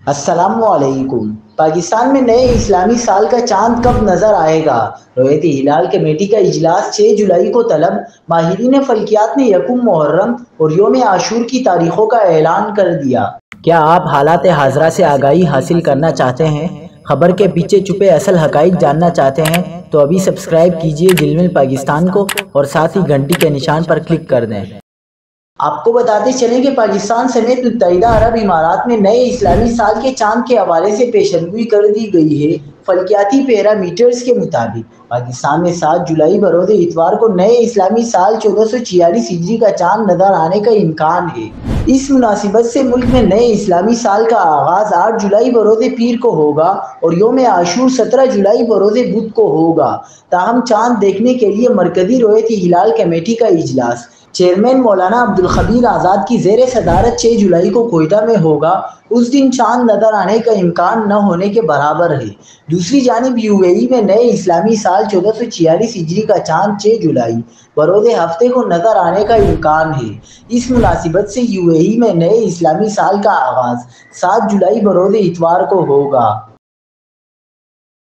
السلام علیکم۔ پاکستان میں نئے اسلامی سال کا چاند کب نظر آئے گا؟ رؤیت ہلال کمیٹی کا اجلاس 6 جولائی کو طلب۔ ماہرین فلکیات نے یکم محرم اور یوم عاشور کی تاریخوں کا اعلان کر دیا۔ کیا آپ حالات حاضرہ سے آگاہی حاصل کرنا چاہتے ہیں؟ خبر کے پیچھے چھپے اصل حقائق جاننا چاہتے ہیں تو ابھی سبسکرائب کیجئے جل مل پاکستان کو اور ساتھ ہی گھنٹی کے نشان پر کلک کر دیں۔ آپ کو بتاتے چلیں کہ پاکستان سمیت متحدہ عرب امارات میں نئے اسلامی سال کے چاند کے حوالے سے پیشنگوئی کر دی گئی ہے۔ فلکیاتی پیرامیٹرز کے مطابق پاکستان میں 7 جولائی بروز اتوار کو نئے اسلامی سال 1446 ہجری کا چاند نظر آنے کا امکان ہے۔ اس مناسبت سے ملک میں نئے اسلامی سال کا آغاز 8 جولائی بروز پیر کو ہوگا اور یوم عاشور 17 جولائی بروز بدھ کو ہوگا۔ تاہم چاند دیکھنے کے لیے مرکزی رؤیت ہلال کمیٹی کا اجلاس چیئرمین مولانا عبدالخبیر آزاد کی زیر صدارت 6 جولائی کو کوئٹہ میں ہوگا۔ اس دن چاند نظر آنے کا امکان نہ ہونے کے برابر ہے۔ دوسری جانب UAE میں نئے اسلامی سال 1446 ہجری کا چاند 6 جولائی بروز ہفتے کو نظر آنے کا امکان ہے۔ اس مناسبت سے UAE میں نئے اسلامی سال کا آغاز 7 جولائی بروز اتوار کو ہوگا۔